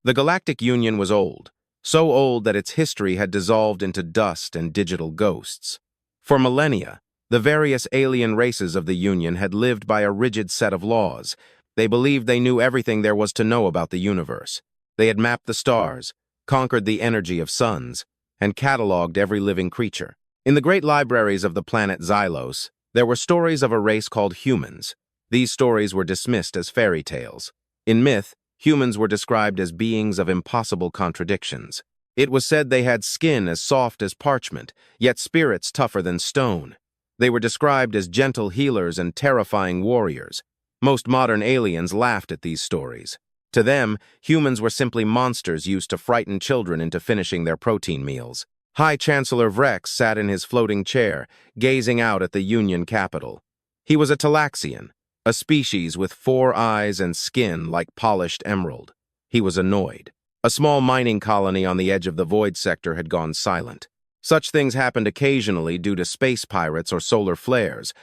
The Galactic Union was old, so old that its history had dissolved into dust and digital ghosts. For millennia, the various alien races of the Union had lived by a rigid set of laws. They believed they knew everything there was to know about the universe. They had mapped the stars, conquered the energy of suns, and cataloged every living creature. In the great libraries of the planet Xylos, there were stories of a race called humans. These stories were dismissed as fairy tales. In myth, humans were described as beings of impossible contradictions. It was said they had skin as soft as parchment, yet spirits tougher than stone. They were described as gentle healers and terrifying warriors. Most modern aliens laughed at these stories. To them, humans were simply monsters used to frighten children into finishing their protein meals. High Chancellor Vrex sat in his floating chair, gazing out at the Union capital. He was a Talaxian, a species with 4 eyes and skin like polished emerald. He was annoyed. A small mining colony on the edge of the void sector had gone silent. Such things happened occasionally due to space pirates or solar flares,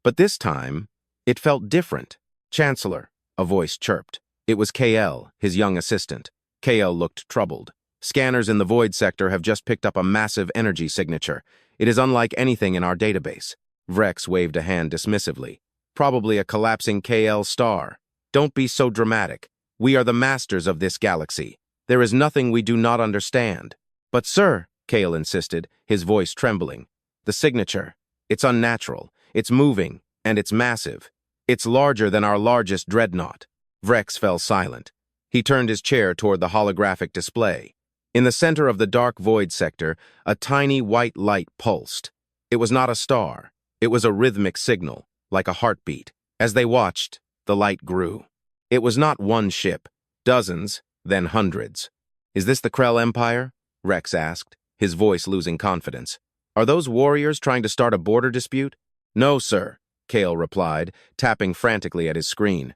but this time, it felt different. "Chancellor," a voice chirped. It was KL, his young assistant. KL looked troubled. "Scanners in the void sector have just picked up a massive energy signature. It is unlike anything in our database." Vrex waved a hand dismissively. "Probably a collapsing KL star. Don't be so dramatic. We are the masters of this galaxy. There is nothing we do not understand." "But sir," Kale insisted, his voice trembling, "the signature. It's unnatural. It's moving, and it's massive. It's larger than our largest dreadnought." Vrex fell silent. He turned his chair toward the holographic display. In the center of the dark void sector, a tiny white light pulsed. It was not a star. It was a rhythmic signal, like a heartbeat. As they watched, the light grew. It was not one ship, dozens, then hundreds. "Is this the Krell Empire?" Rex asked, his voice losing confidence. "Are those warriors trying to start a border dispute?" "No, sir," Kale replied, tapping frantically at his screen.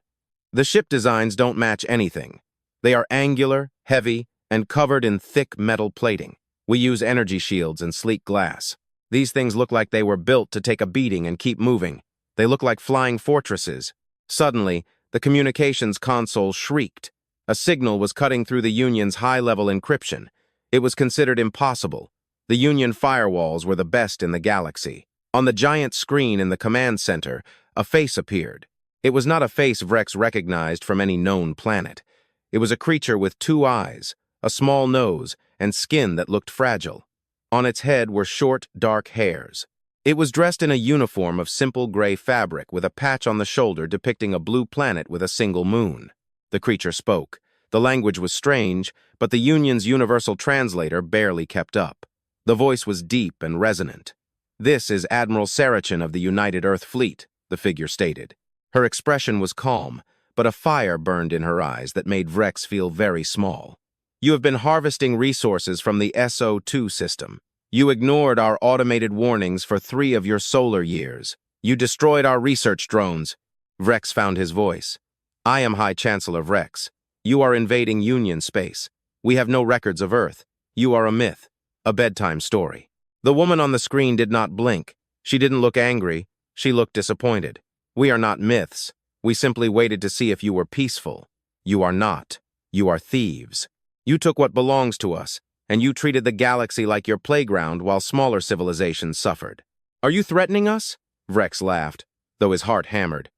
"The ship designs don't match anything. They are angular, heavy, and covered in thick metal plating. We use energy shields and sleek glass. These things look like they were built to take a beating and keep moving. They look like flying fortresses." Suddenly, the communications console shrieked. A signal was cutting through the Union's high-level encryption. It was considered impossible. The Union firewalls were the best in the galaxy. On the giant screen in the command center, a face appeared. It was not a face Vrex recognized from any known planet. It was a creature with 2 eyes, a small nose, and skin that looked fragile. On its head were short, dark hairs. It was dressed in a uniform of simple gray fabric with a patch on the shoulder depicting a blue planet with a single moon. The creature spoke. The language was strange, but the Union's universal translator barely kept up. The voice was deep and resonant. "This is Admiral Sarachen of the United Earth Fleet," the figure stated. Her expression was calm, but a fire burned in her eyes that made Vrex feel very small. "You have been harvesting resources from the SO2 system. You ignored our automated warnings for 3 of your solar years. You destroyed our research drones." Vrex found his voice. "I am High Chancellor Vrex. You are invading Union space. We have no records of Earth. You are a myth, a bedtime story." The woman on the screen did not blink. She didn't look angry. She looked disappointed. "We are not myths. We simply waited to see if you were peaceful. You are not. You are thieves. You took what belongs to us, and you treated the galaxy like your playground while smaller civilizations suffered." "Are you threatening us?" Vrex laughed, though his heart hammered.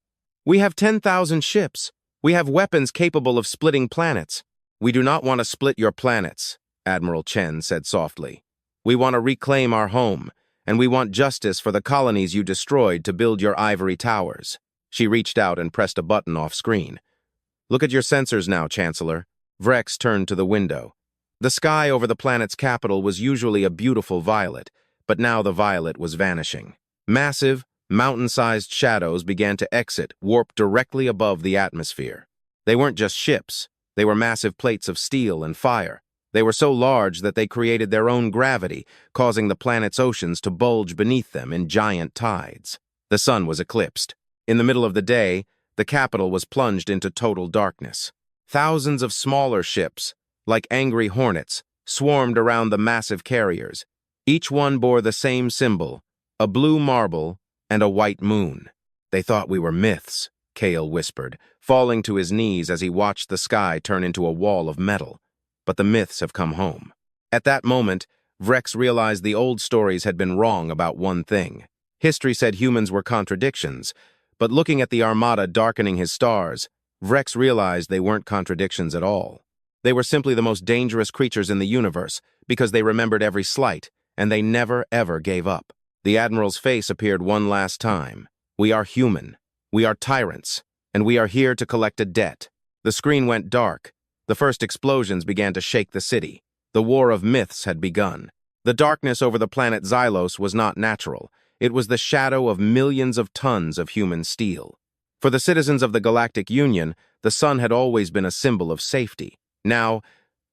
"We have 10,000 ships. We have weapons capable of splitting planets." "We do not want to split your planets," Admiral Chen said softly. "We want to reclaim our home, and we want justice for the colonies you destroyed to build your ivory towers." She reached out and pressed a button off screen. "Look at your sensors now, Chancellor." Vrex turned to the window. The sky over the planet's capital was usually a beautiful violet, but now the violet was vanishing. Massive, mountain-sized shadows began to exit, warped directly above the atmosphere. They weren't just ships. They were massive plates of steel and fire. They were so large that they created their own gravity, causing the planet's oceans to bulge beneath them in giant tides. The sun was eclipsed. In the middle of the day, the capital was plunged into total darkness. Thousands of smaller ships, like angry hornets, swarmed around the massive carriers. Each one bore the same symbol, a blue marble and a white moon. "They thought we were myths," Kale whispered, falling to his knees as he watched the sky turn into a wall of metal. but the myths have come home. At that moment, Vrex realized the old stories had been wrong about one thing. History said humans were contradictions, but looking at the armada darkening his stars, Vrex realized they weren't contradictions at all. They were simply the most dangerous creatures in the universe because they remembered every slight, and they never, ever gave up. The Admiral's face appeared one last time. We are human. We are tyrants, and we are here to collect a debt. The screen went dark. The first explosions began to shake the city. The war of myths had begun. The darkness over the planet Xylos was not natural. It was the shadow of millions of tons of human steel. For the citizens of the Galactic Union, the sun had always been a symbol of safety. Now,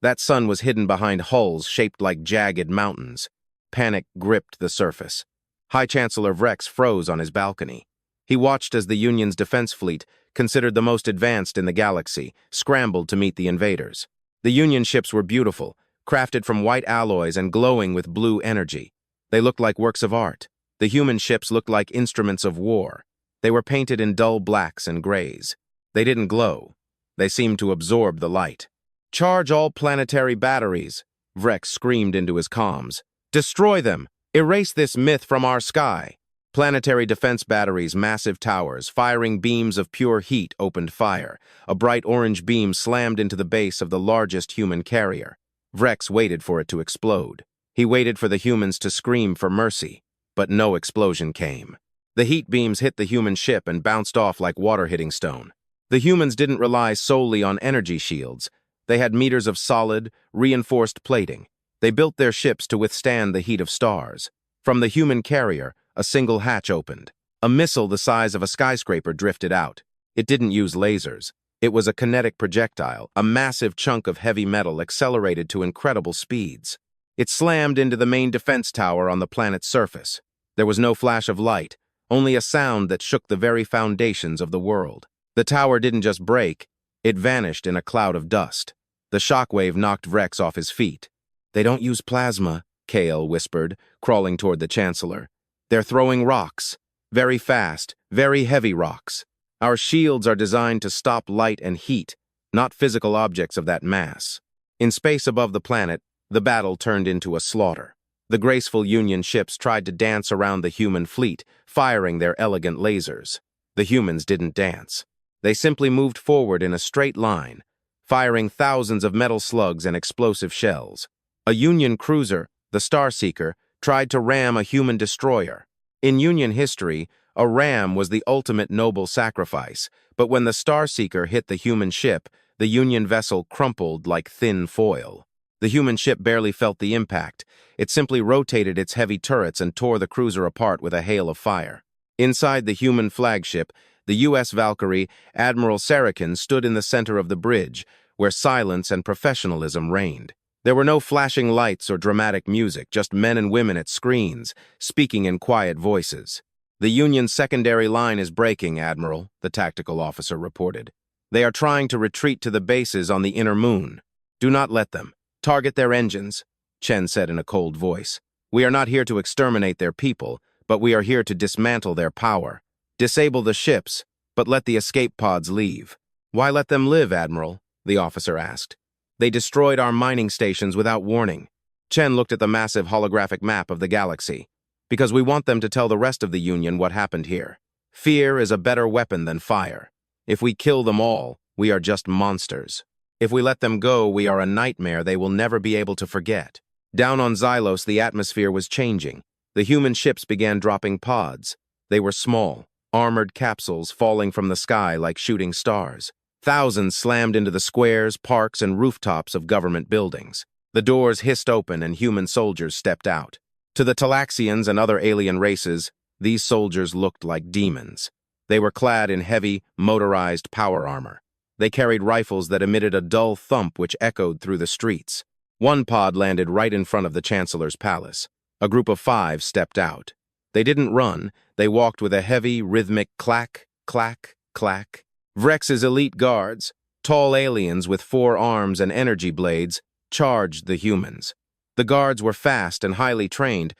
that sun was hidden behind hulls shaped like jagged mountains. Panic gripped the surface. High Chancellor Vrex froze on his balcony. He watched as the Union's defense fleet, considered the most advanced in the galaxy, scrambled to meet the invaders. The Union ships were beautiful, crafted from white alloys and glowing with blue energy. They looked like works of art. The human ships looked like instruments of war. They were painted in dull blacks and grays. They didn't glow. They seemed to absorb the light. "Charge all planetary batteries," Vrex screamed into his comms. "Destroy them! Erase this myth from our sky!" Planetary defense batteries, massive towers, firing beams of pure heat opened fire. A bright orange beam slammed into the base of the largest human carrier. Vrex waited for it to explode. He waited for the humans to scream for mercy, but no explosion came. The heat beams hit the human ship and bounced off like water hitting stone. The humans didn't rely solely on energy shields. They had meters of solid, reinforced plating. They built their ships to withstand the heat of stars. From the human carrier, a single hatch opened. A missile the size of a skyscraper drifted out. It didn't use lasers. It was a kinetic projectile, a massive chunk of heavy metal accelerated to incredible speeds. It slammed into the main defense tower on the planet's surface. There was no flash of light, only a sound that shook the very foundations of the world. The tower didn't just break, it vanished in a cloud of dust. The shockwave knocked Vrex off his feet. "They don't use plasma," Kale whispered, crawling toward the Chancellor. "They're throwing rocks. Very fast, very heavy rocks. Our shields are designed to stop light and heat, not physical objects of that mass." In space above the planet, the battle turned into a slaughter. The graceful Union ships tried to dance around the human fleet, firing their elegant lasers. The humans didn't dance. They simply moved forward in a straight line, firing thousands of metal slugs and explosive shells. A Union cruiser, the Starseeker, tried to ram a human destroyer. In Union history, a ram was the ultimate noble sacrifice, but when the Starseeker hit the human ship, the Union vessel crumpled like thin foil. The human ship barely felt the impact. It simply rotated its heavy turrets and tore the cruiser apart with a hail of fire. Inside the human flagship, the U.S. Valkyrie, Admiral Sarachen, stood in the center of the bridge, where silence and professionalism reigned. There were no flashing lights or dramatic music, just men and women at screens, speaking in quiet voices. "The Union's secondary line is breaking, Admiral," the tactical officer reported. "They are trying to retreat to the bases on the inner moon. Do not let them. Target their engines," Chen said in a cold voice. "We are not here to exterminate their people, but we are here to dismantle their power. Disable the ships, but let the escape pods leave." "Why let them live, Admiral?" the officer asked. "They destroyed our mining stations without warning." Chen looked at the massive holographic map of the galaxy. "Because we want them to tell the rest of the Union what happened here. Fear is a better weapon than fire. If we kill them all, we are just monsters. If we let them go, we are a nightmare they will never be able to forget." Down on Xylos, the atmosphere was changing. The human ships began dropping pods. They were small, armored capsules falling from the sky like shooting stars. Thousands slammed into the squares, parks, and rooftops of government buildings. The doors hissed open and human soldiers stepped out. To the Talaxians and other alien races, these soldiers looked like demons. They were clad in heavy, motorized power armor. They carried rifles that emitted a dull thump which echoed through the streets. One pod landed right in front of the Chancellor's palace. A group of 5 stepped out. They didn't run, they walked with a heavy, rhythmic clack, clack, clack. Vrex's elite guards, tall aliens with 4 arms and energy blades, charged the humans. The guards were fast and highly trained,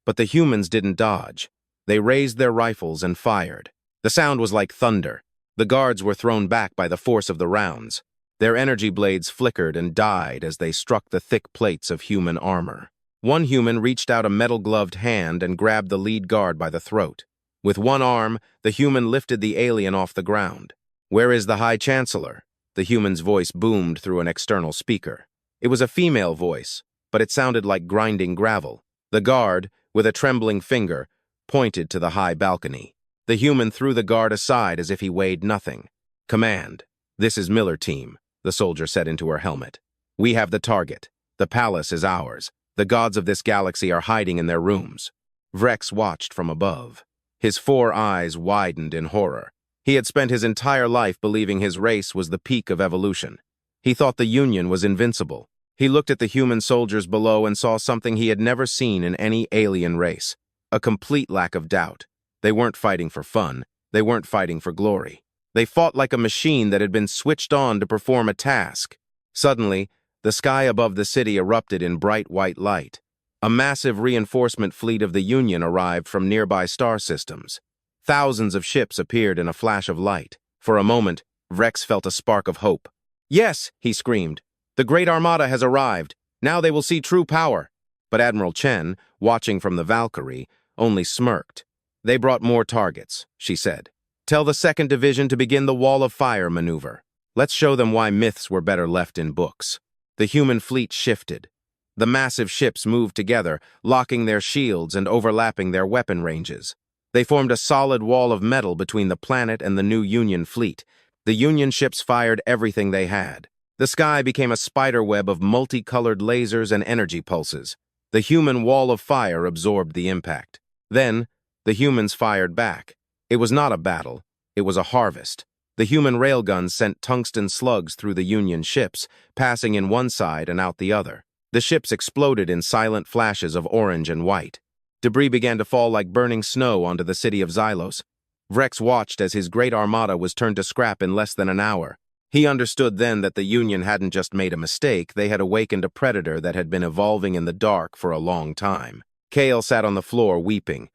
but the humans didn't dodge. They raised their rifles and fired. The sound was like thunder. The guards were thrown back by the force of the rounds. Their energy blades flickered and died as they struck the thick plates of human armor. One human reached out a metal-gloved hand and grabbed the lead guard by the throat. With one arm, the human lifted the alien off the ground. "Where is the High Chancellor?" The human's voice boomed through an external speaker. It was a female voice, but it sounded like grinding gravel. The guard, with a trembling finger, pointed to the high balcony. The human threw the guard aside as if he weighed nothing. "Command, this is Miller Team," the soldier said into her helmet. "We have the target. The palace is ours. The gods of this galaxy are hiding in their rooms." Vrex watched from above. His 4 eyes widened in horror. He had spent his entire life believing his race was the peak of evolution. He thought the Union was invincible. He looked at the human soldiers below and saw something he had never seen in any alien race: a complete lack of doubt. They weren't fighting for fun. They weren't fighting for glory. They fought like a machine that had been switched on to perform a task. Suddenly, the sky above the city erupted in bright white light. A massive reinforcement fleet of the Union arrived from nearby star systems. Thousands of ships appeared in a flash of light. For a moment, Vrex felt a spark of hope. "Yes," he screamed. "The Great Armada has arrived. Now they will see true power." But Admiral Chen, watching from the Valkyrie, only smirked. "They brought more targets," she said. "Tell the 2nd Division to begin the Wall of Fire maneuver. Let's show them why myths were better left in books." The human fleet shifted. The massive ships moved together, locking their shields and overlapping their weapon ranges. They formed a solid wall of metal between the planet and the new Union fleet. The Union ships fired everything they had. The sky became a spiderweb of multicolored lasers and energy pulses. The human wall of fire absorbed the impact. Then, the humans fired back. It was not a battle. It was a harvest. The human railguns sent tungsten slugs through the Union ships, passing in one side and out the other. The ships exploded in silent flashes of orange and white. Debris began to fall like burning snow onto the city of Xylos. Vrex watched as his great armada was turned to scrap in less than an hour. He understood then that the Union hadn't just made a mistake, they had awakened a predator that had been evolving in the dark for a long time. Kale sat on the floor, weeping.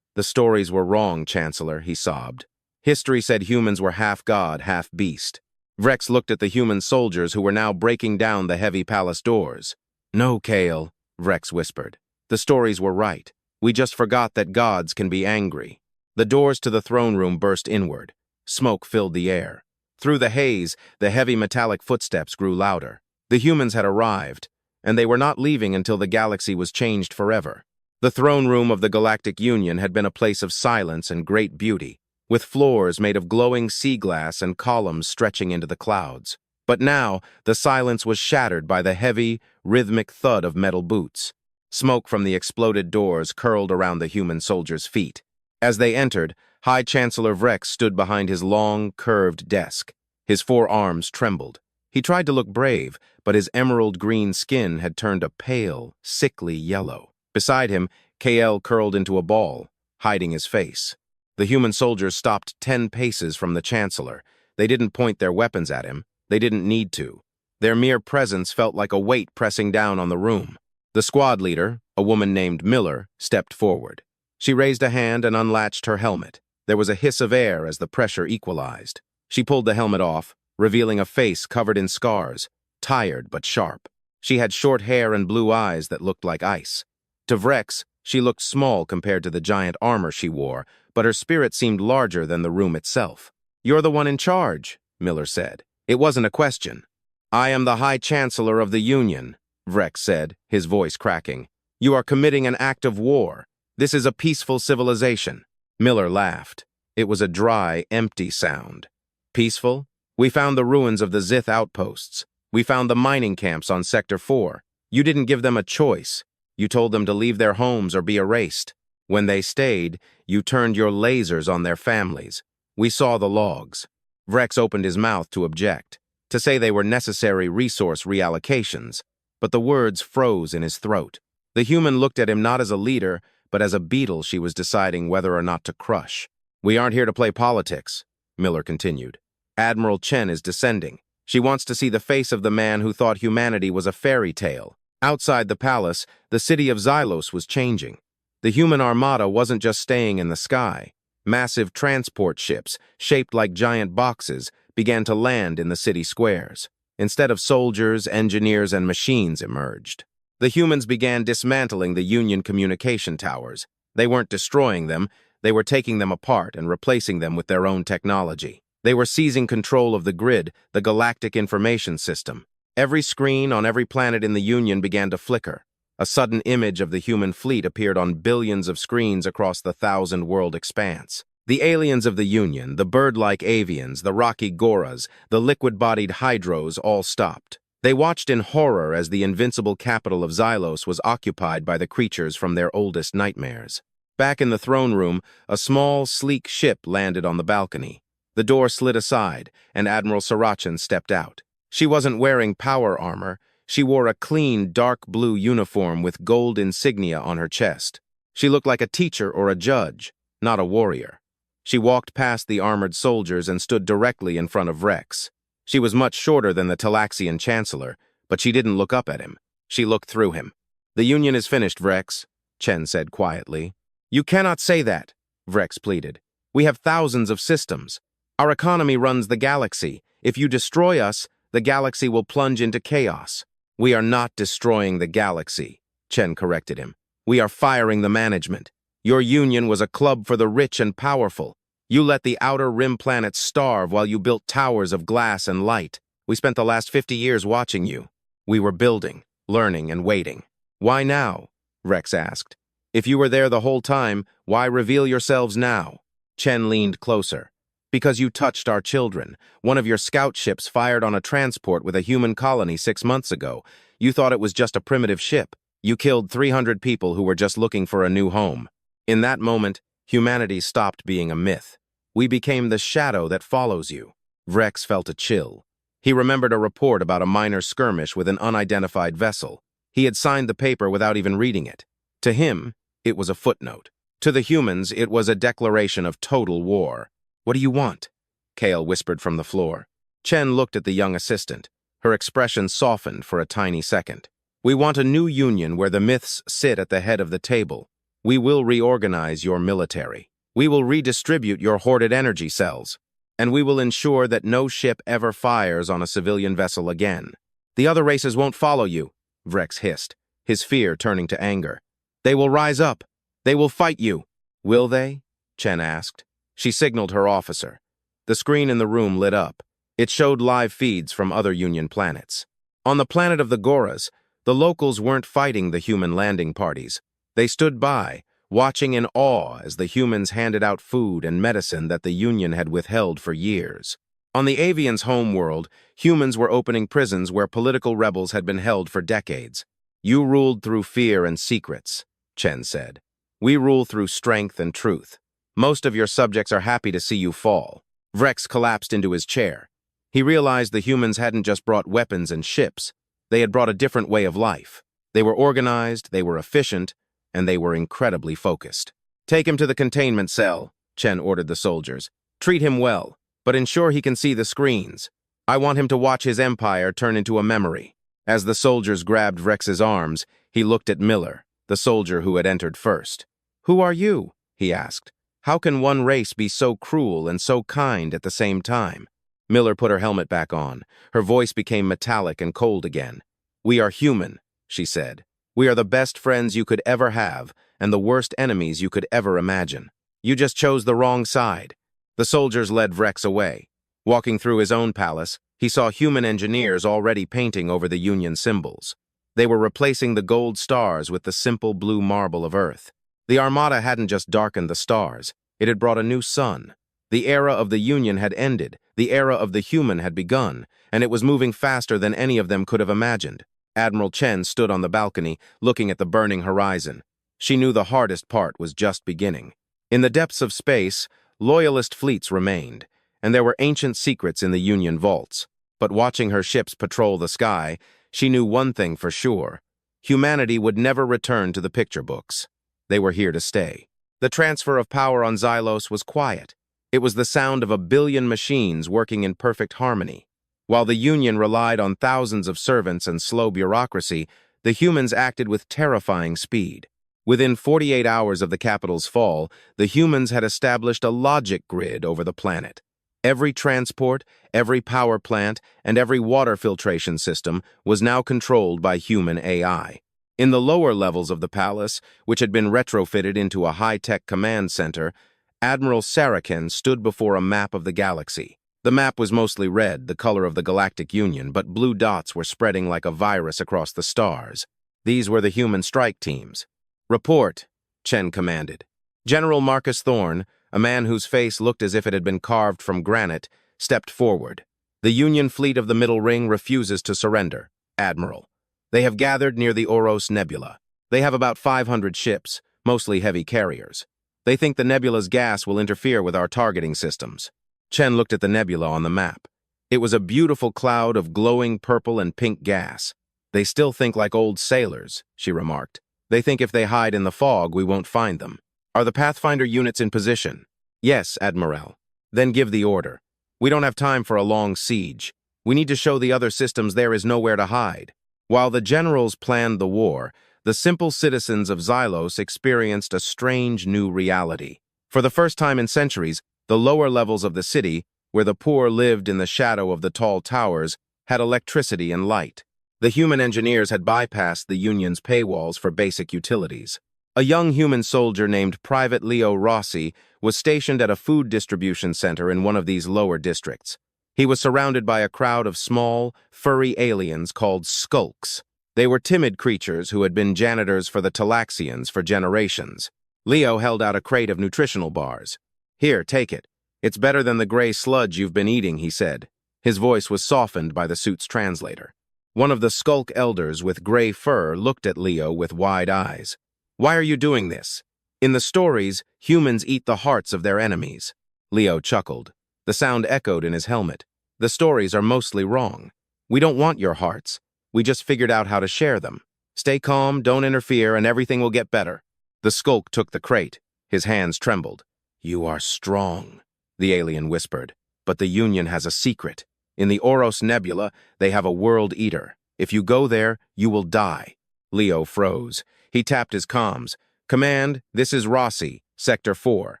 "The stories were wrong, Chancellor," he sobbed. "History said humans were half god, half beast." Vrex looked at the human soldiers who were now breaking down the heavy palace doors. "No, Kale," Vrex whispered. "The stories were right. We just forgot that gods can be angry." The doors to the throne room burst inward. Smoke filled the air. Through the haze, the heavy metallic footsteps grew louder. The humans had arrived, and they were not leaving until the galaxy was changed forever. The throne room of the Galactic Union had been a place of silence and great beauty, with floors made of glowing sea glass and columns stretching into the clouds. But now, the silence was shattered by the heavy, rhythmic thud of metal boots. Smoke from the exploded doors curled around the human soldiers' feet. As they entered, High Chancellor Vrex stood behind his long, curved desk. His 4 arms trembled. He tried to look brave, but his emerald-green skin had turned a pale, sickly yellow. Beside him, KL curled into a ball, hiding his face. The human soldiers stopped 10 paces from the Chancellor. They didn't point their weapons at him. They didn't need to. Their mere presence felt like a weight pressing down on the room. The squad leader, a woman named Miller, stepped forward. She raised a hand and unlatched her helmet. There was a hiss of air as the pressure equalized. She pulled the helmet off, revealing a face covered in scars, tired but sharp. She had short hair and blue eyes that looked like ice. To Vrex, she looked small compared to the giant armor she wore, but her spirit seemed larger than the room itself. "You're the one in charge," Miller said. It wasn't a question. "I am the High Chancellor of the Union," Vrex said, his voice cracking. "You are committing an act of war. This is a peaceful civilization." Miller laughed. It was a dry, empty sound. "Peaceful? We found the ruins of the Zith outposts. We found the mining camps on Sector 4. You didn't give them a choice. You told them to leave their homes or be erased. When they stayed, you turned your lasers on their families. We saw the logs." Vrex opened his mouth to object, to say they were necessary resource reallocations, but the words froze in his throat. The human looked at him not as a leader, but as a beetle she was deciding whether or not to crush. "We aren't here to play politics," Miller continued. "Admiral Chen is descending. She wants to see the face of the man who thought humanity was a fairy tale." Outside the palace, the city of Xylos was changing. The human armada wasn't just staying in the sky. Massive transport ships, shaped like giant boxes, began to land in the city squares. Instead of soldiers, engineers, and machines emerged. The humans began dismantling the Union communication towers. They weren't destroying them, they were taking them apart and replacing them with their own technology. They were seizing control of the grid, the Galactic Information System. Every screen on every planet in the Union began to flicker. A sudden image of the human fleet appeared on billions of screens across the 1,000-world expanse. The aliens of the Union, the bird-like avians, the rocky goras, the liquid-bodied hydros all stopped. They watched in horror as the invincible capital of Xylos was occupied by the creatures from their oldest nightmares. Back in the throne room, a small, sleek ship landed on the balcony. The door slid aside, and Admiral Sarachen stepped out. She wasn't wearing power armor. She wore a clean, dark blue uniform with gold insignia on her chest. She looked like a teacher or a judge, not a warrior. She walked past the armored soldiers and stood directly in front of Rex. She was much shorter than the Talaxian Chancellor, but she didn't look up at him. She looked through him. "The Union is finished, Rex," Chen said quietly. "You cannot say that," Rex pleaded. "We have thousands of systems. Our economy runs the galaxy. If you destroy us, the galaxy will plunge into chaos." "We are not destroying the galaxy," Chen corrected him. "We are firing the management. Your Union was a club for the rich and powerful. You let the outer rim planets starve while you built towers of glass and light. We spent the last 50 years watching you. We were building, learning, and waiting." "Why now?" Rex asked. "If you were there the whole time, why reveal yourselves now?" Chen leaned closer. "Because you touched our children. One of your scout ships fired on a transport with a human colony 6 months ago. You thought it was just a primitive ship. You killed 300 people who were just looking for a new home. In that moment, humanity stopped being a myth. We became the shadow that follows you." Rex felt a chill. He remembered a report about a minor skirmish with an unidentified vessel. He had signed the paper without even reading it. To him, it was a footnote. To the humans, it was a declaration of total war. "What do you want?" Kale whispered from the floor. Chen looked at the young assistant. Her expression softened for a tiny second. "We want a new union where the myths sit at the head of the table. We will reorganize your military. We will redistribute your hoarded energy cells. And we will ensure that no ship ever fires on a civilian vessel again." "The other races won't follow you," Rex hissed, his fear turning to anger. "They will rise up. They will fight you." "Will they?" Chen asked. She signaled her officer. The screen in the room lit up. It showed live feeds from other Union planets. On the planet of the Goras, the locals weren't fighting the human landing parties. They stood by, watching in awe as the humans handed out food and medicine that the Union had withheld for years. On the avians' homeworld, humans were opening prisons where political rebels had been held for decades. "You ruled through fear and secrets," Chen said. "We rule through strength and truth. Most of your subjects are happy to see you fall." Rex collapsed into his chair. He realized the humans hadn't just brought weapons and ships. They had brought a different way of life. They were organized, they were efficient, and they were incredibly focused. "Take him to the containment cell," Chen ordered the soldiers. "Treat him well, but ensure he can see the screens. I want him to watch his empire turn into a memory." As the soldiers grabbed Rex's arms, he looked at Miller, the soldier who had entered first. "Who are you?" he asked. "How can one race be so cruel and so kind at the same time?" Miller put her helmet back on. Her voice became metallic and cold again. "We are human," she said. "We are the best friends you could ever have, and the worst enemies you could ever imagine. You just chose the wrong side." The soldiers led Rex away. Walking through his own palace, he saw human engineers already painting over the Union symbols. They were replacing the gold stars with the simple blue marble of Earth. The armada hadn't just darkened the stars, it had brought a new sun. The era of the Union had ended, the era of the human had begun, and it was moving faster than any of them could have imagined. Admiral Chen stood on the balcony, looking at the burning horizon. She knew the hardest part was just beginning. In the depths of space, loyalist fleets remained, and there were ancient secrets in the Union vaults. But watching her ships patrol the sky, she knew one thing for sure. Humanity would never return to the picture books. They were here to stay. The transfer of power on Xylos was quiet. It was the sound of a billion machines working in perfect harmony. While the Union relied on thousands of servants and slow bureaucracy, the humans acted with terrifying speed. Within 48 hours of the capital's fall, the humans had established a logic grid over the planet. Every transport, every power plant, and every water filtration system was now controlled by human AI. In the lower levels of the palace, which had been retrofitted into a high-tech command center, Admiral Sarachen stood before a map of the galaxy. The map was mostly red, the color of the Galactic Union, but blue dots were spreading like a virus across the stars. These were the human strike teams. "Report," Chen commanded. General Marcus Thorne, a man whose face looked as if it had been carved from granite, stepped forward. "The Union fleet of the Middle Ring refuses to surrender, Admiral. They have gathered near the Oros Nebula. They have about 500 ships, mostly heavy carriers. They think the nebula's gas will interfere with our targeting systems." Chen looked at the nebula on the map. It was a beautiful cloud of glowing purple and pink gas. "They still think like old sailors," she remarked. "They think if they hide in the fog, we won't find them. Are the Pathfinder units in position?" "Yes, Admiral." "Then give the order. We don't have time for a long siege. We need to show the other systems there is nowhere to hide." While the generals planned the war, the simple citizens of Xylos experienced a strange new reality. For the first time in centuries, the lower levels of the city, where the poor lived in the shadow of the tall towers, had electricity and light. The human engineers had bypassed the Union's paywalls for basic utilities. A young human soldier named Private Leo Rossi was stationed at a food distribution center in one of these lower districts. He was surrounded by a crowd of small, furry aliens called skulks. They were timid creatures who had been janitors for the Talaxians for generations. Leo held out a crate of nutritional bars. "Here, take it. It's better than the gray sludge you've been eating," he said. His voice was softened by the suit's translator. One of the skulk elders with gray fur looked at Leo with wide eyes. "Why are you doing this? In the stories, humans eat the hearts of their enemies." Leo chuckled. The sound echoed in his helmet. "The stories are mostly wrong. We don't want your hearts. We just figured out how to share them. Stay calm, don't interfere, and everything will get better." The skulk took the crate. His hands trembled. "You are strong," the alien whispered. "But the Union has a secret. In the Oros Nebula, they have a world eater. If you go there, you will die." Leo froze. He tapped his comms. "Command, this is Rossi, Sector 4.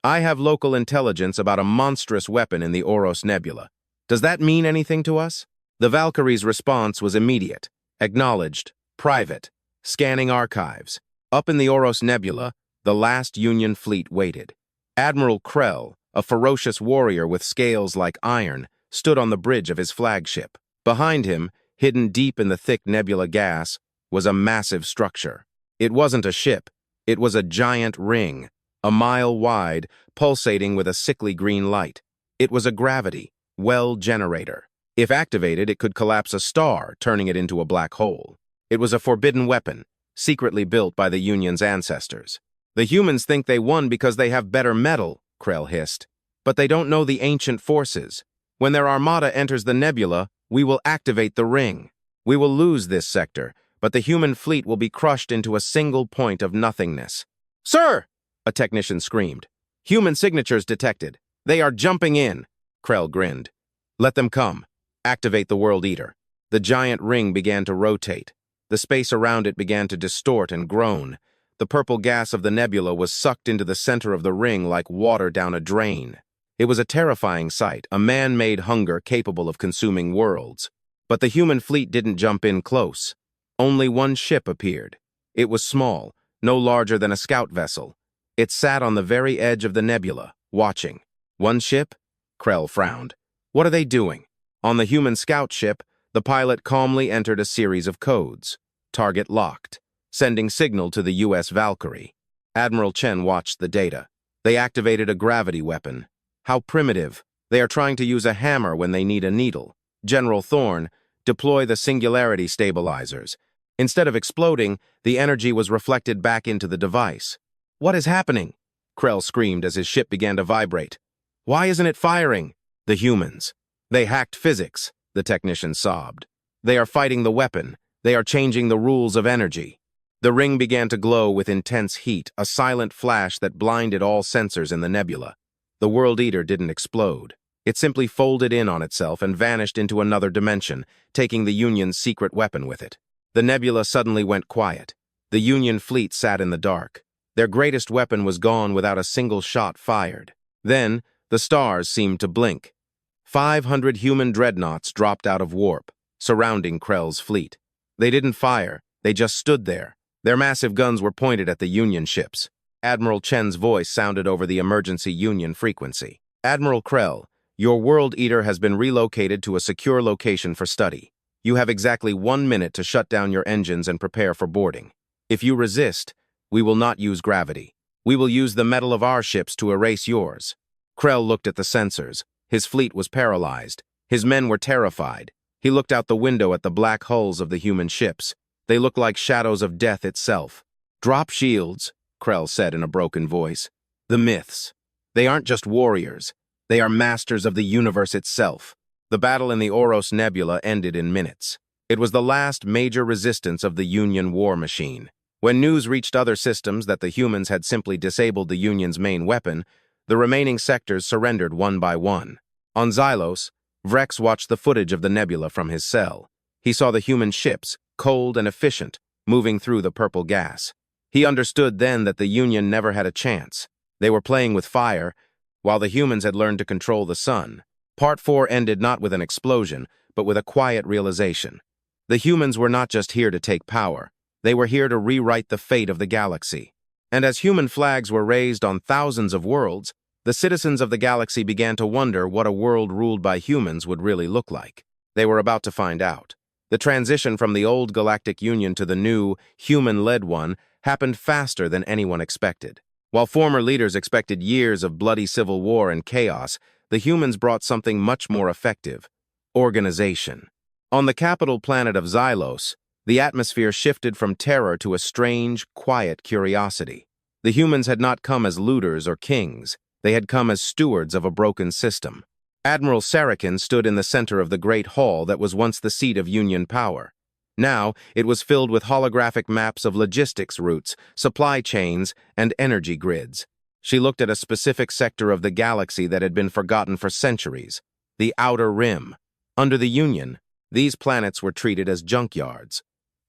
I have local intelligence about a monstrous weapon in the Oros Nebula. Does that mean anything to us?" The Valkyrie's response was immediate. "Acknowledged. Private. Scanning archives." Up in the Oros Nebula, the last Union fleet waited. Admiral Krell, a ferocious warrior with scales like iron, stood on the bridge of his flagship. Behind him, hidden deep in the thick nebula gas, was a massive structure. It wasn't a ship. It was a giant ring, a mile wide, pulsating with a sickly green light. It was a gravity well generator. If activated, it could collapse a star, turning it into a black hole. It was a forbidden weapon, secretly built by the Union's ancestors. "The humans think they won because they have better metal," Krell hissed. "But they don't know the ancient forces. When their armada enters the nebula, we will activate the ring. We will lose this sector, but the human fleet will be crushed into a single point of nothingness." "Sir!" a technician screamed. "Human signatures detected. They are jumping in." Krell grinned. "Let them come. Activate the World Eater." The giant ring began to rotate. The space around it began to distort and groan. The purple gas of the nebula was sucked into the center of the ring like water down a drain. It was a terrifying sight, a man-made hunger capable of consuming worlds. But the human fleet didn't jump in close. Only one ship appeared. It was small, no larger than a scout vessel. It sat on the very edge of the nebula, watching. "One ship?" Krell frowned. "What are they doing?" On the human scout ship, the pilot calmly entered a series of codes. Target locked, sending signal to the U.S. Valkyrie. Admiral Chen watched the data. They activated a gravity weapon. How primitive. They are trying to use a hammer when they need a needle. General Thorne, deploy the singularity stabilizers. Instead of exploding, the energy was reflected back into the device. "What is happening?" Krell screamed as his ship began to vibrate. "Why isn't it firing?" "The humans. They hacked physics," the technician sobbed. "They are fighting the weapon. They are changing the rules of energy." The ring began to glow with intense heat, a silent flash that blinded all sensors in the nebula. The World Eater didn't explode. It simply folded in on itself and vanished into another dimension, taking the Union's secret weapon with it. The nebula suddenly went quiet. The Union fleet sat in the dark. Their greatest weapon was gone without a single shot fired. Then, the stars seemed to blink. 500 human dreadnoughts dropped out of warp, surrounding Krell's fleet. They didn't fire, they just stood there. Their massive guns were pointed at the Union ships. Admiral Chen's voice sounded over the emergency Union frequency. Admiral Krell, your World Eater has been relocated to a secure location for study. You have exactly 1 minute to shut down your engines and prepare for boarding. If you resist, we will not use gravity. We will use the metal of our ships to erase yours. Krell looked at the sensors. His fleet was paralyzed. His men were terrified. He looked out the window at the black hulls of the human ships. They looked like shadows of death itself. Drop shields, Krell said in a broken voice. The myths. They aren't just warriors. They are masters of the universe itself. The battle in the Oros Nebula ended in minutes. It was the last major resistance of the Union war machine. When news reached other systems that the humans had simply disabled the Union's main weapon, the remaining sectors surrendered one by one. On Xylos, Vrex watched the footage of the nebula from his cell. He saw the human ships, cold and efficient, moving through the purple gas. He understood then that the Union never had a chance. They were playing with fire, while the humans had learned to control the sun. Part 4 ended not with an explosion, but with a quiet realization. The humans were not just here to take power. They were here to rewrite the fate of the galaxy. And as human flags were raised on thousands of worlds, the citizens of the galaxy began to wonder what a world ruled by humans would really look like. They were about to find out. The transition from the old Galactic Union to the new, human-led one happened faster than anyone expected. While former leaders expected years of bloody civil war and chaos, the humans brought something much more effective: organization. On the capital planet of Xylos, the atmosphere shifted from terror to a strange, quiet curiosity. The humans had not come as looters or kings. They had come as stewards of a broken system. Admiral Sarachen stood in the center of the great hall that was once the seat of Union power. Now, it was filled with holographic maps of logistics routes, supply chains, and energy grids. She looked at a specific sector of the galaxy that had been forgotten for centuries: the Outer Rim. Under the Union, these planets were treated as junkyards.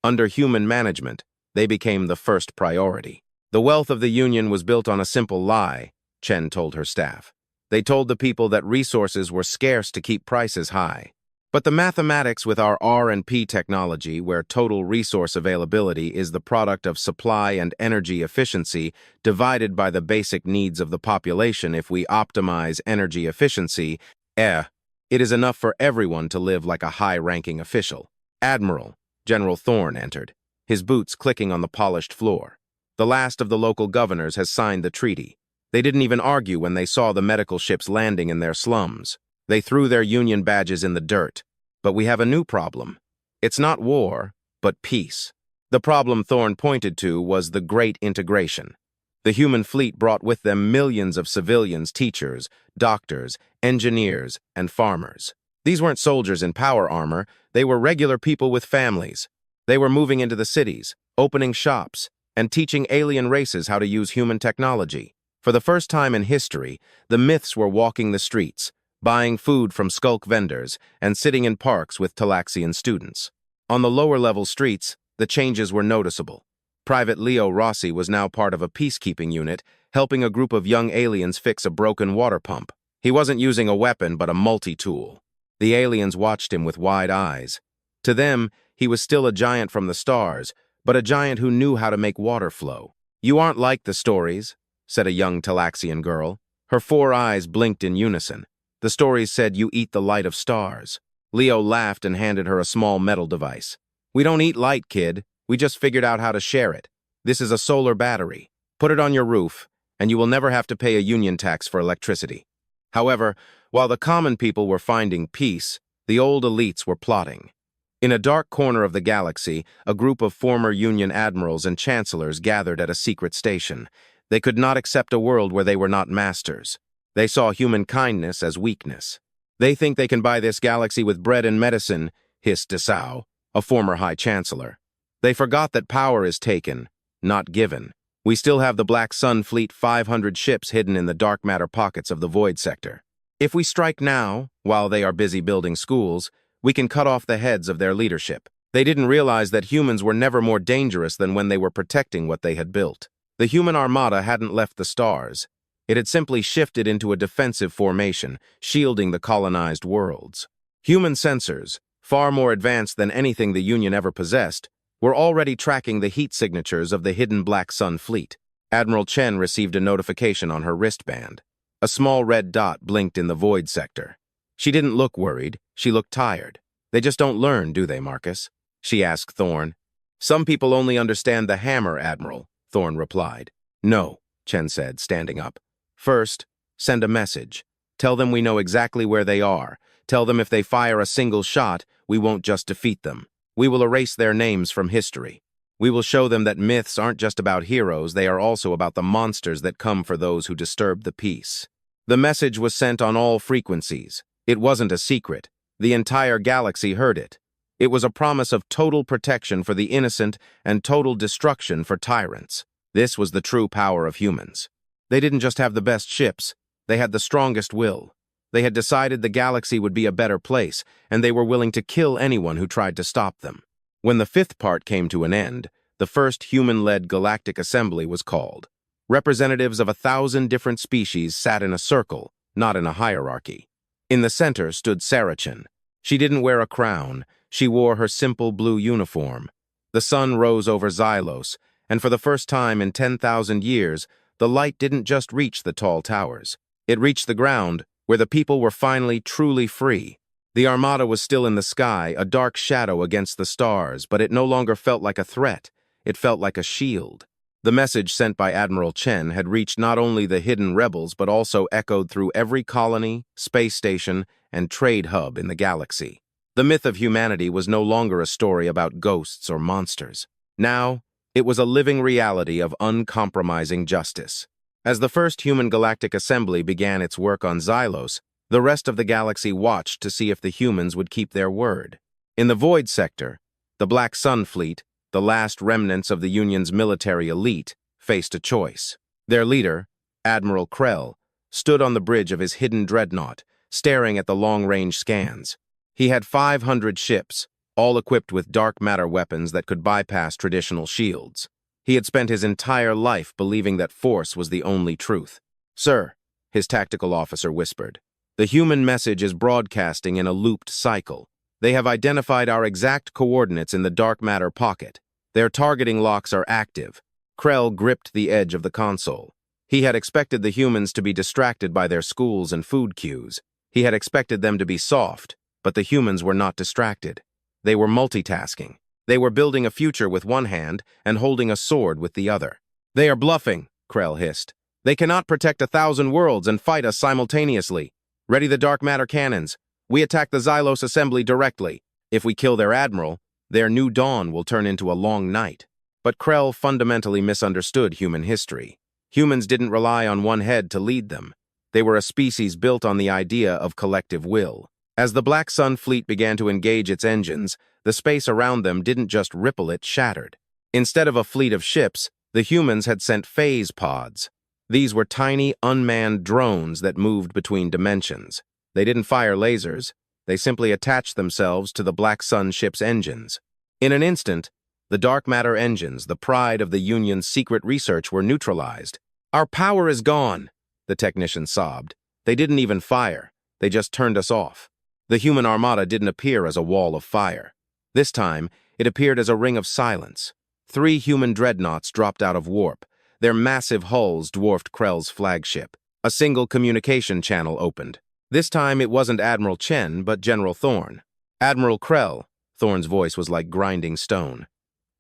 Under human management, they became the first priority. The wealth of the Union was built on a simple lie, Chen told her staff. They told the people that resources were scarce to keep prices high. But the mathematics with our R&P technology, where total resource availability is the product of supply and energy efficiency divided by the basic needs of the population, if we optimize energy efficiency, it is enough for everyone to live like a high-ranking official. Admiral, General Thorne entered, his boots clicking on the polished floor. The last of the local governors has signed the treaty. They didn't even argue when they saw the medical ships landing in their slums. They threw their Union badges in the dirt. But we have a new problem. It's not war, but peace. The problem Thorne pointed to was the Great Integration. The human fleet brought with them millions of civilians, teachers, doctors, engineers, and farmers. These weren't soldiers in power armor. They were regular people with families. They were moving into the cities, opening shops, and teaching alien races how to use human technology. For the first time in history, the myths were walking the streets, buying food from skulk vendors, and sitting in parks with Talaxian students. On the lower-level streets, the changes were noticeable. Private Leo Rossi was now part of a peacekeeping unit, helping a group of young aliens fix a broken water pump. He wasn't using a weapon, but a multi-tool. The aliens watched him with wide eyes. To them, he was still a giant from the stars, but a giant who knew how to make water flow. "You aren't like the stories," said a young Talaxian girl. Her 4 eyes blinked in unison. The stories said you eat the light of stars. Leo laughed and handed her a small metal device. "We don't eat light, kid. We just figured out how to share it. This is a solar battery. Put it on your roof, and you will never have to pay a union tax for electricity." However, while the common people were finding peace, the old elites were plotting. In a dark corner of the galaxy, a group of former Union admirals and chancellors gathered at a secret station. They could not accept a world where they were not masters. They saw human kindness as weakness. "They think they can buy this galaxy with bread and medicine," hissed Dessau, a former High Chancellor. "They forgot that power is taken, not given. We still have the Black Sun Fleet 500 ships hidden in the dark matter pockets of the Void Sector. If we strike now, while they are busy building schools, we can cut off the heads of their leadership." They didn't realize that humans were never more dangerous than when they were protecting what they had built. The human armada hadn't left the stars. It had simply shifted into a defensive formation, shielding the colonized worlds. Human sensors, far more advanced than anything the Union ever possessed, were already tracking the heat signatures of the hidden Black Sun fleet. Admiral Chen received a notification on her wristband. A small red dot blinked in the void sector. She didn't look worried, she looked tired. They just don't learn, do they, Marcus? She asked Thorne. Some people only understand the hammer, Admiral, Thorne replied. No, Chen said, standing up. First, send a message. Tell them we know exactly where they are. Tell them if they fire a single shot, we won't just defeat them. We will erase their names from history. We will show them that myths aren't just about heroes, they are also about the monsters that come for those who disturb the peace. The message was sent on all frequencies. It wasn't a secret. The entire galaxy heard it. It was a promise of total protection for the innocent and total destruction for tyrants. This was the true power of humans. They didn't just have the best ships, they had the strongest will. They had decided the galaxy would be a better place, and they were willing to kill anyone who tried to stop them. When the fifth part came to an end, the first human-led Galactic Assembly was called. Representatives of 1,000 different species sat in a circle, not in a hierarchy. In the center stood Sarachen. She didn't wear a crown, she wore her simple blue uniform. The sun rose over Xylos, and for the first time in 10,000 years, the light didn't just reach the tall towers. It reached the ground, where the people were finally truly free. The armada was still in the sky, a dark shadow against the stars, but it no longer felt like a threat. It felt like a shield. The message sent by Admiral Chen had reached not only the hidden rebels, but also echoed through every colony, space station, and trade hub in the galaxy. The myth of humanity was no longer a story about ghosts or monsters. Now, it was a living reality of uncompromising justice. As the first human Galactic Assembly began its work on Xylos, the rest of the galaxy watched to see if the humans would keep their word. In the Void Sector, the Black Sun fleet, the last remnants of the Union's military elite, faced a choice. Their leader, Admiral Krell, stood on the bridge of his hidden dreadnought, staring at the long-range scans. He had 500 ships, all equipped with dark matter weapons that could bypass traditional shields. He had spent his entire life believing that force was the only truth. Sir, his tactical officer whispered, the human message is broadcasting in a looped cycle. They have identified our exact coordinates in the dark matter pocket. Their targeting locks are active. Krell gripped the edge of the console. He had expected the humans to be distracted by their schools and food queues. He had expected them to be soft, but the humans were not distracted. They were multitasking. They were building a future with one hand and holding a sword with the other. They are bluffing, Krell hissed. They cannot protect 1,000 worlds and fight us simultaneously. Ready the dark matter cannons. We attack the Xylos Assembly directly. If we kill their admiral, their new dawn will turn into a long night. But Krell fundamentally misunderstood human history. Humans didn't rely on one head to lead them. They were a species built on the idea of collective will. As the Black Sun fleet began to engage its engines, the space around them didn't just ripple, it shattered. Instead of a fleet of ships, the humans had sent phase pods. These were tiny, unmanned drones that moved between dimensions. They didn't fire lasers. They simply attached themselves to the Black Sun ship's engines. In an instant, the dark matter engines, the pride of the Union's secret research, were neutralized. Our power is gone, the technician sobbed. They didn't even fire. They just turned us off. The human armada didn't appear as a wall of fire. This time, it appeared as a ring of silence. 3 human dreadnoughts dropped out of warp. Their massive hulls dwarfed Krell's flagship. A single communication channel opened. This time it wasn't Admiral Chen, but General Thorne. Admiral Krell, Thorne's voice was like grinding stone.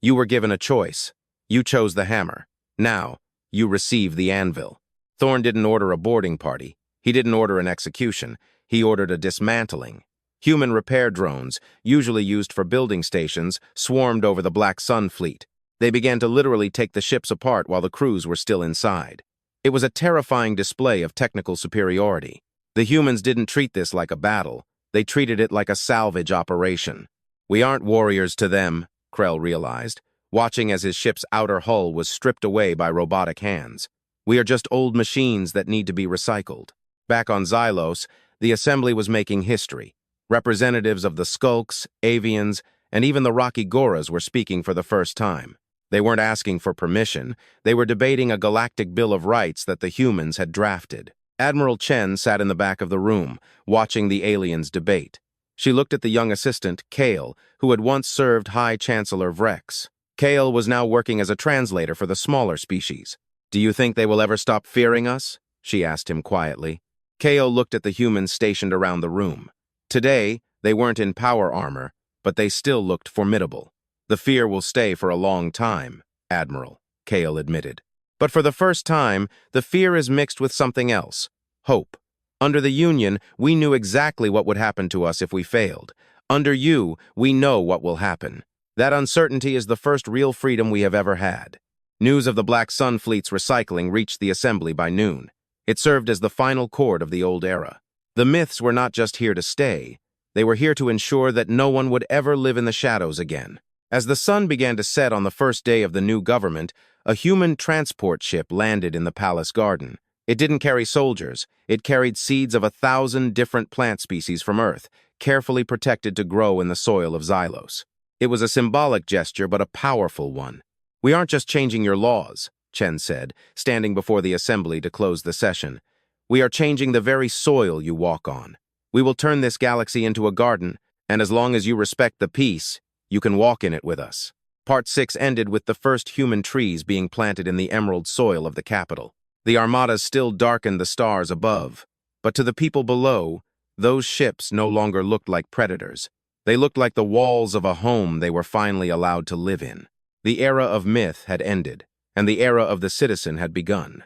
You were given a choice. You chose the hammer. Now, you receive the anvil. Thorne didn't order a boarding party. He didn't order an execution. He ordered a dismantling. Human repair drones, usually used for building stations, swarmed over the Black Sun fleet. They began to literally take the ships apart while the crews were still inside. It was a terrifying display of technical superiority. The humans didn't treat this like a battle. They treated it like a salvage operation. We aren't warriors to them, Krell realized, watching as his ship's outer hull was stripped away by robotic hands. We are just old machines that need to be recycled. Back on Xylos, the assembly was making history. Representatives of the Skulks, Avians, and even the Rocky Goras were speaking for the first time. They weren't asking for permission. They were debating a galactic bill of rights that the humans had drafted. Admiral Chen sat in the back of the room, watching the aliens debate. She looked at the young assistant, Kale, who had once served High Chancellor Vrex. Kale was now working as a translator for the smaller species. "Do you think they will ever stop fearing us?" she asked him quietly. Kale looked at the humans stationed around the room. Today, they weren't in power armor, but they still looked formidable. "The fear will stay for a long time, Admiral," Kale admitted. "But for the first time, the fear is mixed with something else: hope. Under the Union, we knew exactly what would happen to us if we failed. Under you, we know what will happen. That uncertainty is the first real freedom we have ever had." News of the Black Sun fleet's recycling reached the assembly by noon. It served as the final chord of the old era. The myths were not just here to stay. They were here to ensure that no one would ever live in the shadows again. As the sun began to set on the first day of the new government, a human transport ship landed in the palace garden. It didn't carry soldiers. It carried seeds of 1,000 different plant species from Earth, carefully protected to grow in the soil of Xylos. It was a symbolic gesture, but a powerful one. "We aren't just changing your laws," Chen said, standing before the assembly to close the session. "We are changing the very soil you walk on. We will turn this galaxy into a garden, and as long as you respect the peace, you can walk in it with us." Part 6 ended with the first human trees being planted in the emerald soil of the capital. The armadas still darkened the stars above, but to the people below, those ships no longer looked like predators. They looked like the walls of a home they were finally allowed to live in. The era of myth had ended, and the era of the citizen had begun.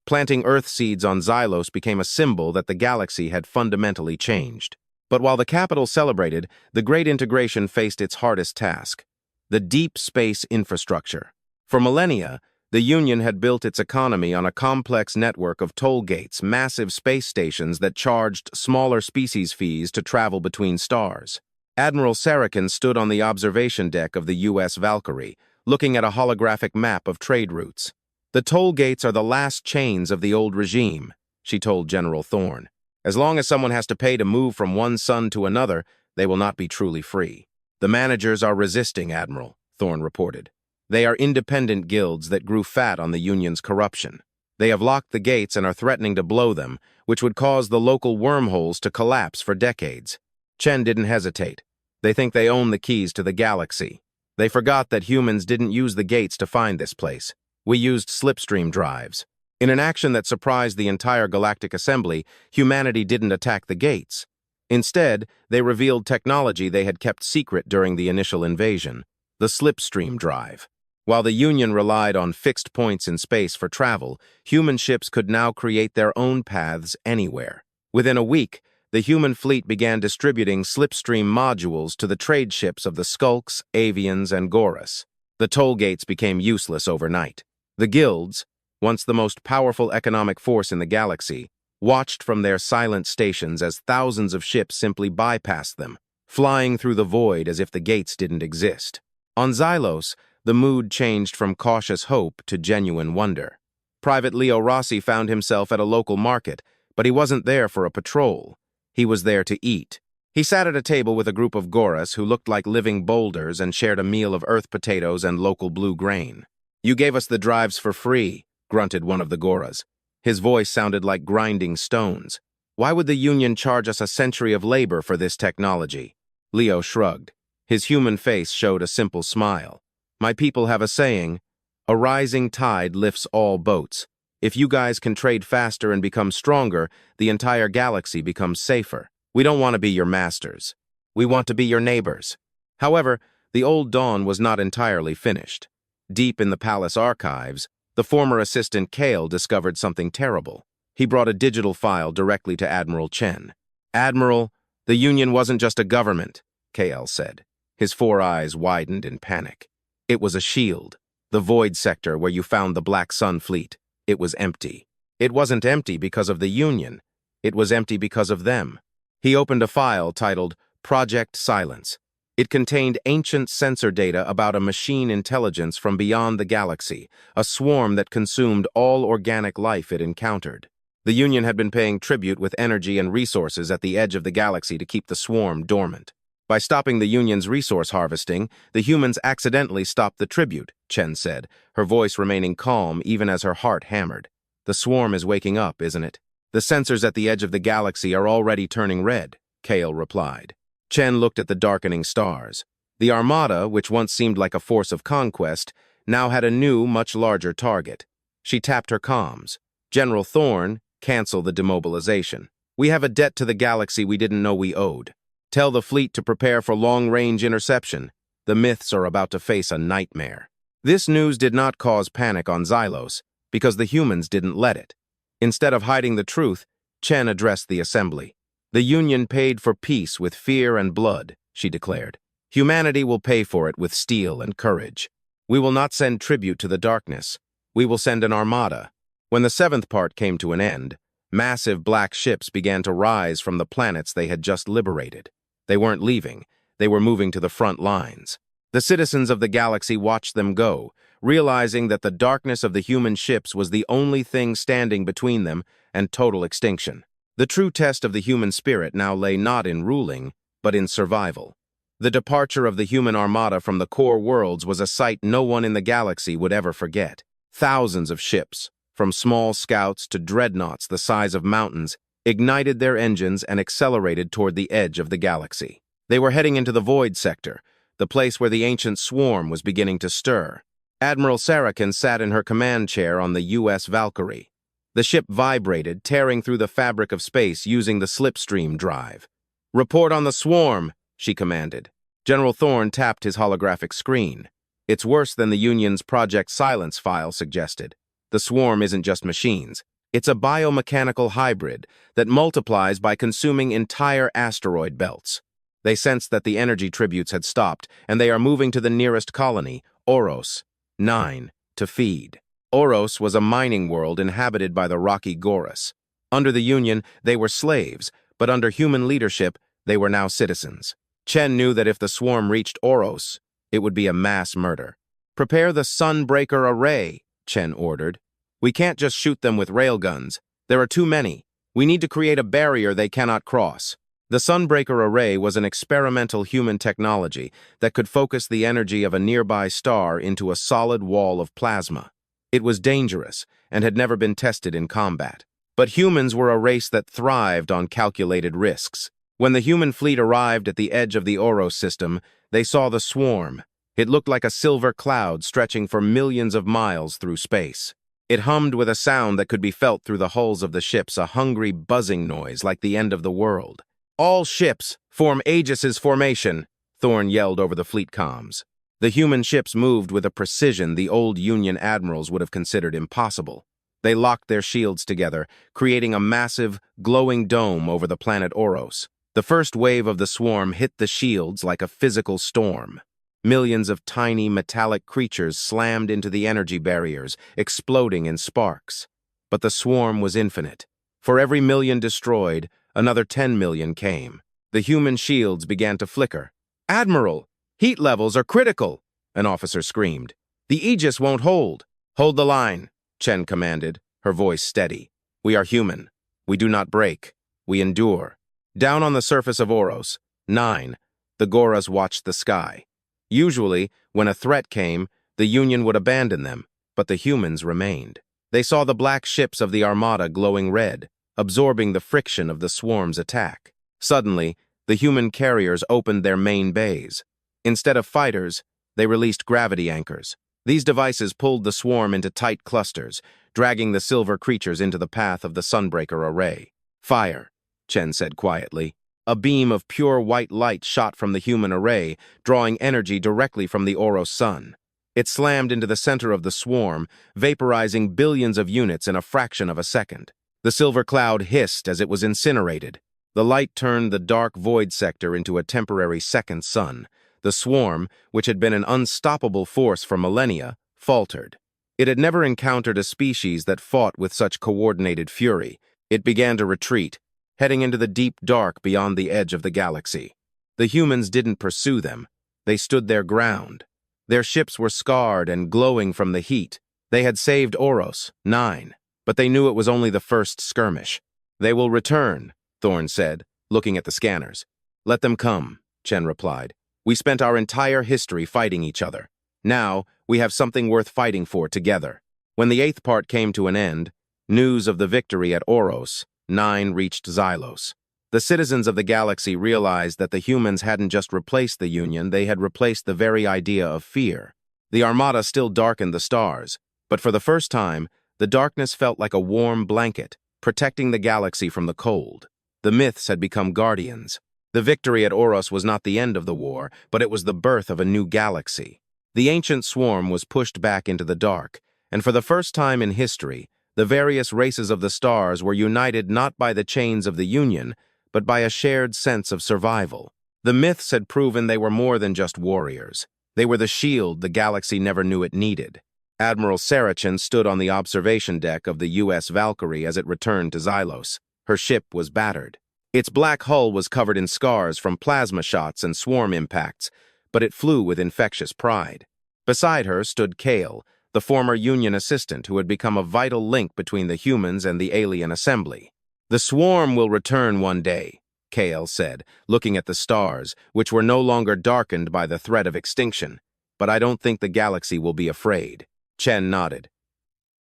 Planting Earth seeds on Xylos became a symbol that the galaxy had fundamentally changed. But while the capital celebrated, the Great Integration faced its hardest task: the deep space infrastructure. For millennia, the Union had built its economy on a complex network of toll gates, massive space stations that charged smaller species fees to travel between stars. Admiral Sarachen stood on the observation deck of the U.S. Valkyrie, looking at a holographic map of trade routes. "The toll gates are the last chains of the old regime," she told General Thorne. "As long as someone has to pay to move from one sun to another, they will not be truly free." "The managers are resisting, Admiral," Thorne reported. "They are independent guilds that grew fat on the Union's corruption. They have locked the gates and are threatening to blow them, which would cause the local wormholes to collapse for decades." Chen didn't hesitate. "They think they own the keys to the galaxy. They forgot that humans didn't use the gates to find this place. We used slipstream drives." In an action that surprised the entire Galactic Assembly, humanity didn't attack the gates. Instead, they revealed technology they had kept secret during the initial invasion: the slipstream drive. While the Union relied on fixed points in space for travel, human ships could now create their own paths anywhere. Within a week, the human fleet began distributing slipstream modules to the trade ships of the Skulks, Avians, and Gorus. The toll gates became useless overnight. The guilds, once the most powerful economic force in the galaxy, watched from their silent stations as thousands of ships simply bypassed them, flying through the void as if the gates didn't exist. On Xylos, the mood changed from cautious hope to genuine wonder. Private Leo Rossi found himself at a local market, but he wasn't there for a patrol. He was there to eat. He sat at a table with a group of Gorus who looked like living boulders and shared a meal of earth potatoes and local blue grain. "You gave us the drives for free," grunted one of the Gorus. His voice sounded like grinding stones. "Why would the Union charge us a century of labor for this technology?" Leo shrugged. His human face showed a simple smile. "My people have a saying: a rising tide lifts all boats. If you guys can trade faster and become stronger, the entire galaxy becomes safer. We don't want to be your masters. We want to be your neighbors." However, the old dawn was not entirely finished. Deep in the palace archives, the former assistant Kale discovered something terrible. He brought a digital file directly to Admiral Chen. "Admiral, the Union wasn't just a government," Kale said. His 4 eyes widened in panic. "It was a shield. The void sector where you found the Black Sun fleet. It was empty. It wasn't empty because of the Union. It was empty because of them." He opened a file titled Project Silence. It contained ancient sensor data about a machine intelligence from beyond the galaxy, a swarm that consumed all organic life it encountered. The Union had been paying tribute with energy and resources at the edge of the galaxy to keep the swarm dormant. By stopping the Union's resource harvesting, the humans accidentally stopped the tribute, Chen said, her voice remaining calm even as her heart hammered. The swarm is waking up, isn't it? The sensors at the edge of the galaxy are already turning red, Kale replied. Chen looked at the darkening stars. The armada, which once seemed like a force of conquest, now had a new, much larger target. She tapped her comms. General Thorne, cancel the demobilization. We have a debt to the galaxy we didn't know we owed. Tell the fleet to prepare for long-range interception. The myths are about to face a nightmare. This news did not cause panic on Xylos, because the humans didn't let it. Instead of hiding the truth, Chen addressed the assembly. The Union paid for peace with fear and blood, she declared. Humanity will pay for it with steel and courage. We will not send tribute to the darkness. We will send an armada. When the seventh part came to an end, massive black ships began to rise from the planets they had just liberated. They weren't leaving. They were moving to the front lines. The citizens of the galaxy watched them go, realizing that the darkness of the human ships was the only thing standing between them and total extinction. The true test of the human spirit now lay not in ruling, but in survival. The departure of the human armada from the core worlds was a sight no one in the galaxy would ever forget. Thousands of ships, from small scouts to dreadnoughts the size of mountains, ignited their engines and accelerated toward the edge of the galaxy. They were heading into the Void Sector, the place where the ancient swarm was beginning to stir. Admiral Sarachen sat in her command chair on the U.S. Valkyrie. The ship vibrated, tearing through the fabric of space using the slipstream drive. "Report on the swarm," she commanded. General Thorne tapped his holographic screen. "It's worse than the Union's Project Silence file suggested. The swarm isn't just machines. It's a biomechanical hybrid that multiplies by consuming entire asteroid belts. They sensed that the energy tributes had stopped, and they are moving to the nearest colony, Oros 9, to feed." Oros was a mining world inhabited by the rocky Gorus. Under the Union, they were slaves, but under human leadership, they were now citizens. Chen knew that if the swarm reached Oros, it would be a mass murder. "Prepare the Sunbreaker Array," Chen ordered. "We can't just shoot them with railguns. There are too many. We need to create a barrier they cannot cross." The Sunbreaker Array was an experimental human technology that could focus the energy of a nearby star into a solid wall of plasma. It was dangerous and had never been tested in combat. But humans were a race that thrived on calculated risks. When the human fleet arrived at the edge of the Oros system, they saw the swarm. It looked like a silver cloud stretching for millions of miles through space. It hummed with a sound that could be felt through the hulls of the ships, a hungry buzzing noise like the end of the world. "All ships, form Aegis's formation," Thorne yelled over the fleet comms. The human ships moved with a precision the old Union admirals would have considered impossible. They locked their shields together, creating a massive, glowing dome over the planet Oros. The first wave of the swarm hit the shields like a physical storm. Millions of tiny, metallic creatures slammed into the energy barriers, exploding in sparks. But the swarm was infinite. For every million destroyed, another 10 million came. The human shields began to flicker. "Admiral, heat levels are critical," an officer screamed. "The Aegis won't hold." "Hold the line," Chen commanded, her voice steady. "We are human. We do not break. We endure." Down on the surface of Oros 9, the Goras watched the sky. Usually, when a threat came, the Union would abandon them, but the humans remained. They saw the black ships of the Armada glowing red, absorbing the friction of the swarm's attack. Suddenly, the human carriers opened their main bays. Instead of fighters, they released gravity anchors. These devices pulled the swarm into tight clusters, dragging the silver creatures into the path of the Sunbreaker Array. "Fire," Chen said quietly. A beam of pure white light shot from the human array, drawing energy directly from the Oros sun. It slammed into the center of the swarm, vaporizing billions of units in a fraction of a second. The silver cloud hissed as it was incinerated. The light turned the dark void sector into a temporary second sun. The swarm, which had been an unstoppable force for millennia, faltered. It had never encountered a species that fought with such coordinated fury. It began to retreat, heading into the deep dark beyond the edge of the galaxy. The humans didn't pursue them. They stood their ground. Their ships were scarred and glowing from the heat. They had saved Oros 9, but they knew it was only the first skirmish. "They will return," Thorne said, looking at the scanners. "Let them come." Chen replied. "We spent our entire history fighting each other. Now, we have something worth fighting for together." When the eighth part came to an end, news of the victory at Oros, 9 reached Xylos. The citizens of the galaxy realized that the humans hadn't just replaced the Union, they had replaced the very idea of fear. The armada still darkened the stars, but for the first time, the darkness felt like a warm blanket, protecting the galaxy from the cold. The myths had become guardians. The victory at Oros was not the end of the war, but it was the birth of a new galaxy. The ancient swarm was pushed back into the dark, and for the first time in history, the various races of the stars were united not by the chains of the Union, but by a shared sense of survival. The myths had proven they were more than just warriors. They were the shield the galaxy never knew it needed. Admiral Sarachen stood on the observation deck of the U.S. Valkyrie as it returned to Xylos. Her ship was battered. Its black hull was covered in scars from plasma shots and swarm impacts, but it flew with infectious pride. Beside her stood Kale, the former Union assistant who had become a vital link between the humans and the alien assembly. "The swarm will return one day," Kale said, looking at the stars, which were no longer darkened by the threat of extinction. "But I don't think the galaxy will be afraid." Chen nodded.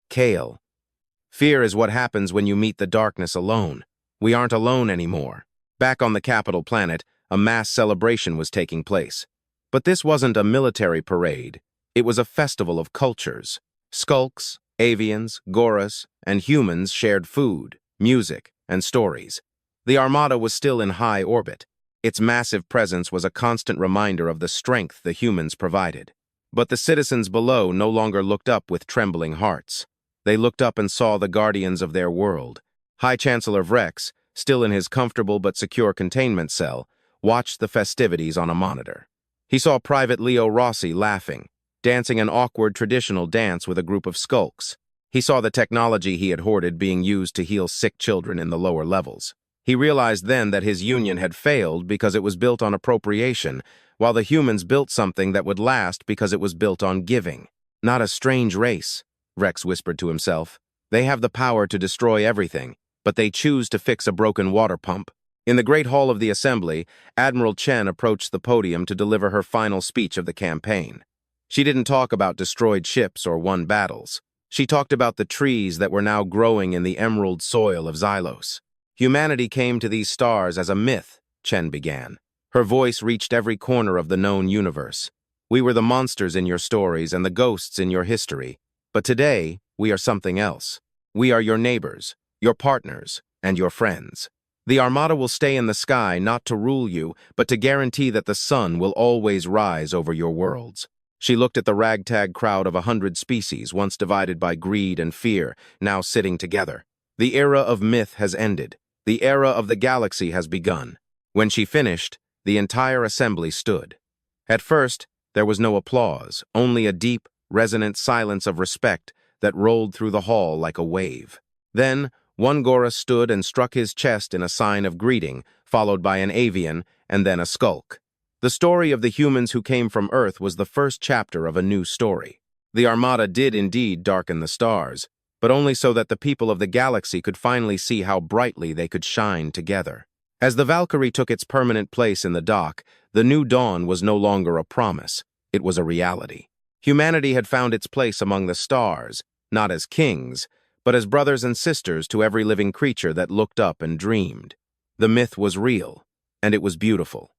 "Kale, fear is what happens when you meet the darkness alone. We aren't alone anymore." Back on the capital planet, a mass celebration was taking place. But this wasn't a military parade. It was a festival of cultures. Skulks, avians, goras, and humans shared food, music, and stories. The armada was still in high orbit. Its massive presence was a constant reminder of the strength the humans provided. But the citizens below no longer looked up with trembling hearts. They looked up and saw the guardians of their world. High Chancellor Vrex, still in his comfortable but secure containment cell, watched the festivities on a monitor. He saw Private Leo Rossi laughing, dancing an awkward traditional dance with a group of skulks. He saw the technology he had hoarded being used to heal sick children in the lower levels. He realized then that his union had failed because it was built on appropriation, while the humans built something that would last because it was built on giving. "Not a strange race," Rex whispered to himself. "They have the power to destroy everything, but they choose to fix a broken water pump." In the Great Hall of the Assembly, Admiral Chen approached the podium to deliver her final speech of the campaign. She didn't talk about destroyed ships or won battles. She talked about the trees that were now growing in the emerald soil of Xylos. "Humanity came to these stars as a myth," Chen began. Her voice reached every corner of the known universe. "We were the monsters in your stories and the ghosts in your history. But today, we are something else. We are your neighbors, your partners, and your friends. The armada will stay in the sky not to rule you, but to guarantee that the sun will always rise over your worlds." She looked at the ragtag crowd of 100 species, once divided by greed and fear, now sitting together. "The era of myth has ended. The era of the galaxy has begun." When she finished, the entire assembly stood. At first, there was no applause, only a deep, resonant silence of respect that rolled through the hall like a wave. Then, one Gora stood and struck his chest in a sign of greeting, followed by an avian, and then a skulk. The story of the humans who came from Earth was the first chapter of a new story. The armada did indeed darken the stars, but only so that the people of the galaxy could finally see how brightly they could shine together. As the Valkyrie took its permanent place in the dock, the new dawn was no longer a promise. It was a reality. Humanity had found its place among the stars, not as kings, but as brothers and sisters to every living creature that looked up and dreamed. The myth was real, and it was beautiful.